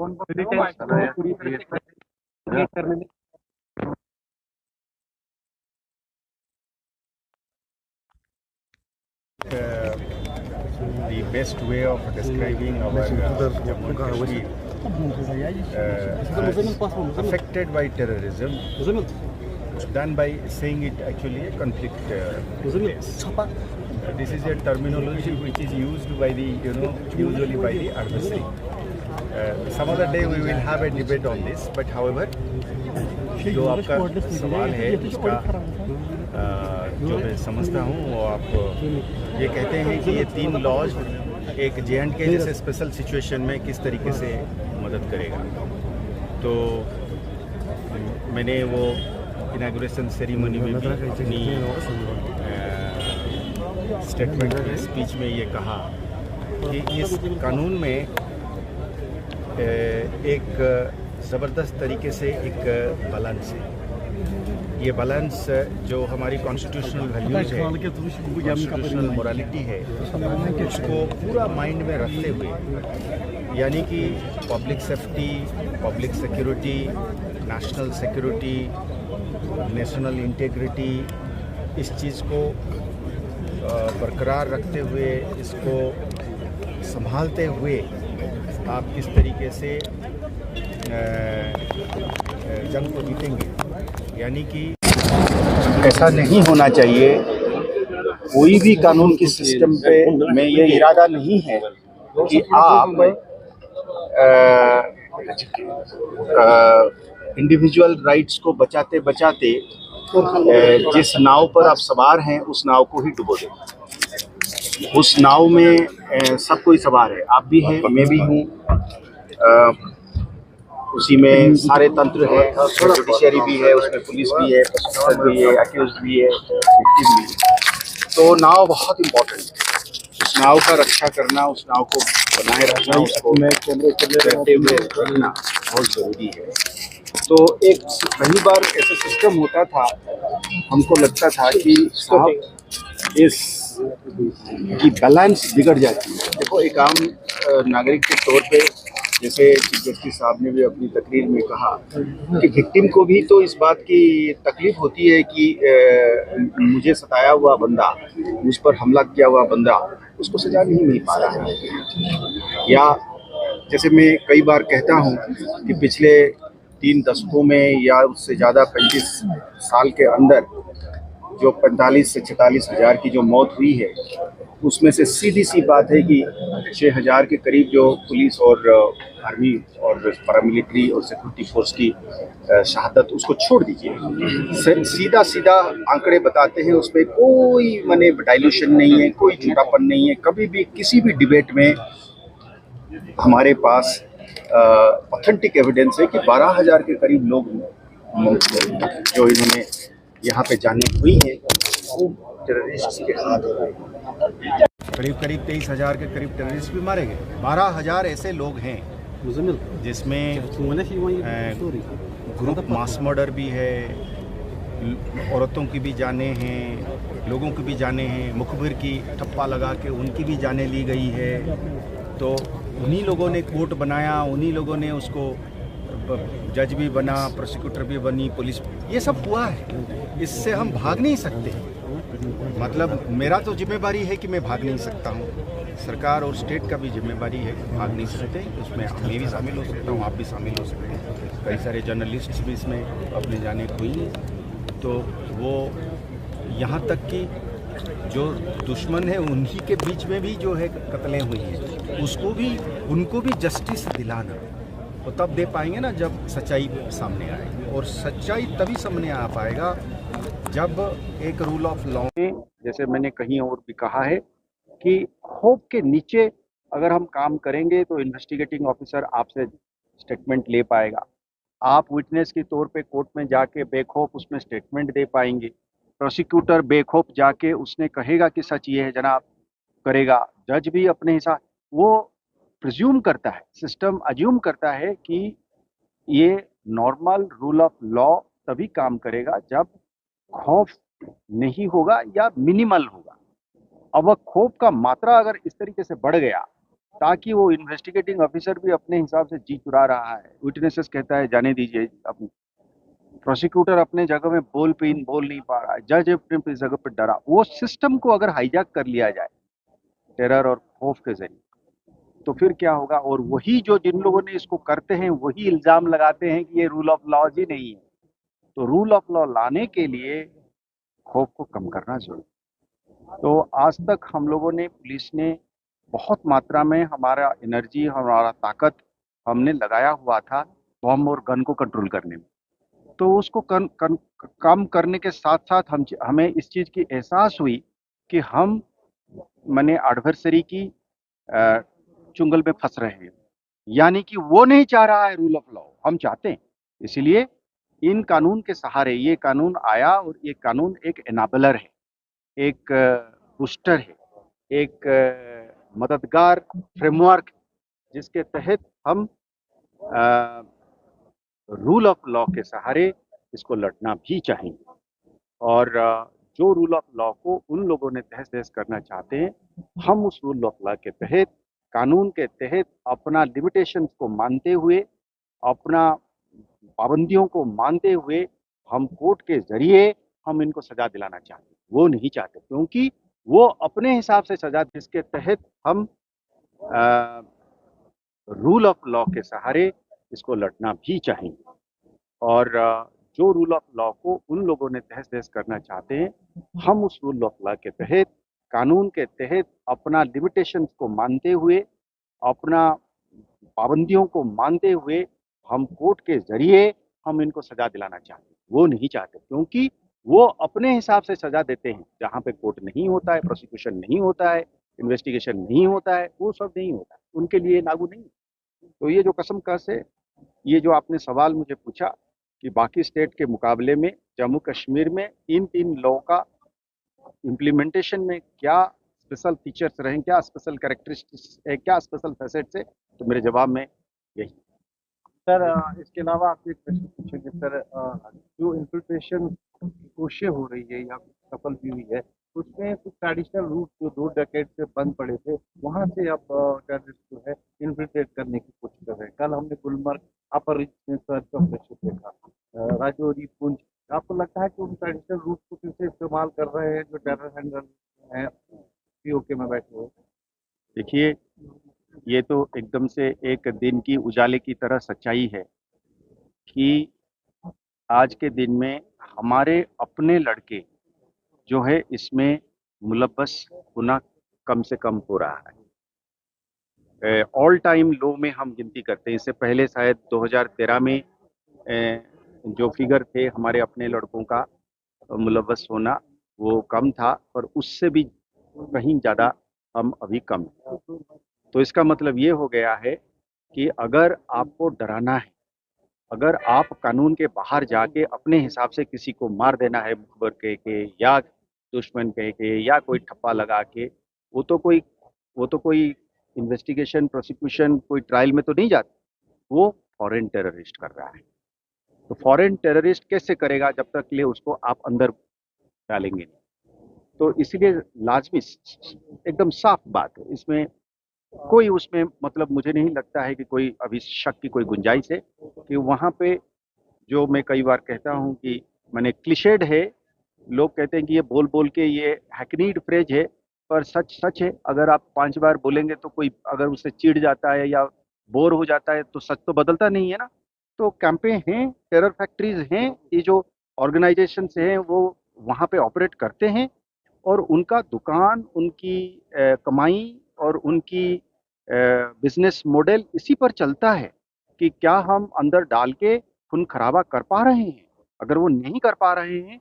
पूरी तरह से करने में the best way of describing our Jammu and Kashmir affected by terrorism, done by saying it actually a conflict place. This is a terminology which is used by the, usually by the adversary. Some other day we will have a debate on this, but however, जो आपका सवाल है उसका जो मैं समझता हूँ वो आप ये कहते हैं कि ये 3 लॉज एक J&K जैसे स्पेशल सिचुएशन में किस तरीके से मदद करेगा। तो मैंने वो इनागुरेशन सेरेमनी में भी अपनी स्टेटमेंट में स्पीच में ये कहा कि इस कानून में एक ज़बरदस्त तरीके से एक बैलेंस है। ये बैलेंस जो हमारी कॉन्स्टिट्यूशनल वैल्यूज है, कॉन्स्टिट्यूशनल मोरालिटी है, उसको पूरा माइंड में रखते हुए, यानी कि public safety, public security, national security, national integrity, इस चीज़ को बरकरार रखते हुए, इसको संभालते हुए आप किस तरीके से जंग को जीतेंगे। यानी कि ऐसा नहीं होना चाहिए, कोई भी कानून की सिस्टम पे में ये इरादा नहीं है कि आप इंडिविजुअल राइट्स को बचाते बचाते जिस नाव पर आप सवार हैं उस नाव को ही डुबो दें। उस नाव में सब कोई सवार है, आप भी हैं, मैं भी हूँ, उसी में सारे तंत्र है, जुडिशरी भी है, उसमें पुलिस भी है, प्रोसिक्यूटर भी है, अक्यूज्ड भी है, विक्टिम भी है। तो नाव बहुत इम्पोर्टेंट है, उस नाव का रक्षा करना, उस नाव को बनाए रखना, उसको रहते हुए रखना बहुत ज़रूरी है। तो एक कई बार ऐसा सिस्टम होता था, हमको लगता था कि साहब इस की बैलेंस बिगड़ जाती है। देखो, एक आम नागरिक के तौर पे, जैसे चीफ जस्टिस साहब ने भी अपनी तकरीर में कहा कि विक्टिम को भी तो इस बात की तकलीफ होती है कि मुझे सताया हुआ बंदा, मुझ पर हमला किया हुआ बंदा, उसको सजा नहीं मिल पा रहा है। या जैसे मैं कई बार कहता हूँ कि पिछले 3 दशकों में या उससे ज़्यादा 35 साल के अंदर जो 45 से 46 हज़ार की जो मौत हुई है, उसमें से सीधी सी बात है कि 6,000 के करीब जो पुलिस और आर्मी और पैरामिलिट्री और सिक्योरिटी फोर्स की शहादत, उसको छोड़ दीजिए। सीधा सीधा आंकड़े बताते हैं, उसमें कोई माने डाइल्यूशन नहीं है, कोई झूठापन नहीं है। कभी भी किसी भी डिबेट में हमारे पास ऑथेंटिक एविडेंस है कि 12,000 के करीब लोग जो इन्होंने यहाँ पे जाने हुई है वो टेररिस्ट के हाथ में। करीब 23,000 के करीब टेररिस्ट भी मारे गए। 12,000 ऐसे लोग हैं जिसमें ग्रुप मास मर्डर भी है, औरतों की भी जानें हैं, लोगों की भी जानें हैं, मुखबिर की ठप्पा लगा के उनकी भी जानें ली गई है। तो उन्हीं लोगों ने कोर्ट बनाया, उन्हीं लोगों ने उसको जज भी बना, प्रोसिक्यूटर भी बनी, पुलिस, ये सब हुआ है। इससे हम भाग नहीं सकते। मतलब मेरा तो जिम्मेदारी है कि मैं भाग नहीं सकता हूँ, सरकार और स्टेट का भी जिम्मेदारी है कि भाग नहीं सकते। उसमें मैं भी शामिल हो सकता हूँ, आप भी शामिल हो सकते हैं, कई सारे जर्नलिस्ट्स भी इसमें अपने जाने हुई हैं। तो वो यहाँ तक कि जो दुश्मन है उन्हीं के बीच में भी जो है कत्लें हुई हैं, उसको भी, उनको भी जस्टिस दिलाना, तो तब दे पाएंगे ना जब सच्चाई सामने आएगी। और सच्चाई तभी सामने आ पाएगा जब एक रूल ऑफ लॉ में, जैसे मैंने कहीं और भी कहा है कि खौफ के नीचे अगर हम काम करेंगे तो इन्वेस्टिगेटिंग ऑफिसर आपसे स्टेटमेंट ले पाएगा, आप विटनेस के तौर पे कोर्ट में जाके बेखौफ उसमें स्टेटमेंट दे पाएंगे, प्रोसिक्यूटर बेखौफ जाके उसने कहेगा कि सच ये है जनाब, करेगा, जज भी अपने हिसाब, वो प्रिज्यूम करता है, सिस्टम अज्यूम करता है कि ये नॉर्मल रूल ऑफ लॉ तभी काम करेगा जब खौफ नहीं होगा या मिनिमल होगा। अब वह खौफ का मात्रा अगर इस तरीके से बढ़ गया ताकि वो इन्वेस्टिगेटिंग ऑफिसर भी अपने हिसाब से जी चुरा रहा है, विटनेसेस कहता है जाने दीजिए, अपने प्रोसिक्यूटर अपने जगह में बोल नहीं पा रहा है, जज अपने जगह पर डरा। वो सिस्टम को अगर हाईजैक कर लिया जाए टेरर और खौफ के जरिए, तो फिर क्या होगा? और वही जो जिन लोगों ने इसको करते हैं वही इल्जाम लगाते हैं कि ये रूल ऑफ लॉ ही नहीं है। तो रूल ऑफ लॉ लाने के लिए खौफ को कम करना जरूरी। तो आज तक हम लोगों ने, पुलिस ने बहुत मात्रा में हमारा एनर्जी, हमारा ताकत हमने लगाया हुआ था बम और गन को कंट्रोल करने में। तो उसको कम करने के साथ साथ हमें इस चीज़ की एहसास हुई कि हम माने एडवर्सरी की चुंगल में फंस रहे हैं, यानी कि वो नहीं चाह रहा है रूल ऑफ लॉ, हम चाहते हैं। इसलिए इन कानून के सहारे ये कानून आया, और ये कानून एक एनाबलर है, एक बूस्टर है, एक मददगार फ्रेमवर्क, जिसके तहत हम रूल ऑफ लॉ के सहारे इसको लड़ना भी चाहिए। और जो रूल ऑफ लॉ को उन लोगों ने तहस नहस करना चाहते हैं, हम उस रूल ऑफ लॉ के तहत, कानून के तहत अपना लिमिटेशंस को मानते हुए, अपना पाबंदियों को मानते हुए, हम कोर्ट के जरिए हम इनको सजा दिलाना चाहते हैं। वो नहीं चाहते, क्योंकि वो अपने हिसाब से सजा, जिसके तहत हम रूल ऑफ लॉ के सहारे इसको लड़ना भी चाहिए। और जो रूल ऑफ लॉ को उन लोगों ने तहस नहस करना चाहते हैं, हम उस रूल ऑफ लॉ के तहत, कानून के तहत अपना लिमिटेशंस को मानते हुए, अपना पाबंदियों को मानते हुए, हम कोर्ट के जरिए हम इनको सजा दिलाना चाहते हैं। वो नहीं चाहते, क्योंकि वो अपने हिसाब से सजा देते हैं। जहाँ पे कोर्ट नहीं होता है, प्रोसिक्यूशन नहीं होता है, इन्वेस्टिगेशन नहीं होता है, वो सब नहीं होता है, उनके लिए लागू नहीं। तो ये जो कसम कस है, ये जो आपने सवाल मुझे पूछा कि बाकी स्टेट के मुकाबले में जम्मू कश्मीर में इन 3 लॉ का इम्प्लीमेंटेशन में क्या स्पेशल फीचर्स रहे, क्या स्पेशल कैरेक्टरिस्टिक्स है, क्या स्पेशल फैसेट्स है, तो मेरे जवाब में यही। सर इसके अलावा आपसे एक प्रश्न पूछेंगे सर, जो इन्फिल्ट्रेशन की कोशिशें हो रही है या सफल भी हुई है, उसमें कुछ ट्रेडिशनल रूट जो 2 डेकेड से बंद पड़े थे, वहाँ से आप टेररिस्ट जो है इन्फिल्ट्रेट करने की कोशिश कर रहे हैं। कल हमने गुलमर्ग अपर रीच में सर्च ऑपरेशन देखा, राजौरी, पुंछ। आपको लगता है कि उन ट्रेडिशनल रूट को फिर से इस्तेमाल कर रहे हैं जो टेरर हैंडलर हैं पीओके में बैठे हुए? देखिए, ये तो एकदम से एक दिन की उजाले की तरह सच्चाई है कि आज के दिन में हमारे अपने लड़के जो है इसमें मुलव्वस होना कम से कम हो रहा है। ऑल टाइम लो में हम गिनती करते हैं। इससे पहले शायद 2013 में जो फिगर थे हमारे अपने लड़कों का मुलव्वस होना, वो कम था, पर उससे भी कहीं ज़्यादा हम अभी कम हैं। तो इसका मतलब ये हो गया है कि अगर आपको डराना है, अगर आप कानून के बाहर जाके अपने हिसाब से किसी को मार देना है, मुखबर कह के या दुश्मन कह के या कोई ठप्पा लगा के, वो तो कोई इन्वेस्टिगेशन, प्रोसिक्यूशन, कोई ट्रायल में तो नहीं जाता। वो फॉरेन टेररिस्ट कर रहा है। तो फॉरेन टेररिस्ट कैसे करेगा जब तक के लिए उसको आप अंदर डालेंगे नहीं। तो इसलिए लाजमी, एकदम साफ बात है, इसमें कोई उसमें मतलब मुझे नहीं लगता है कि कोई अभी शक की कोई गुंजाइश है कि वहाँ पे, जो मैं कई बार कहता हूँ कि मैंने क्लिशेड है, लोग कहते हैं कि ये बोल बोल के ये हैकनीड फ्रेज है, पर सच सच है। अगर आप 5 बार बोलेंगे तो कोई अगर उससे चिढ़ जाता है या बोर हो जाता है, तो सच तो बदलता नहीं है ना। तो कैंपे हैं, टेरर फैक्ट्रीज हैं, ये जो ऑर्गेनाइजेशन हैं वो वहाँ पे ऑपरेट करते हैं, और उनका दुकान, उनकी कमाई और उनकी बिजनेस मॉडल इसी पर चलता है कि क्या हम अंदर डाल के खून खराबा कर पा रहे हैं। अगर वो नहीं कर पा रहे हैं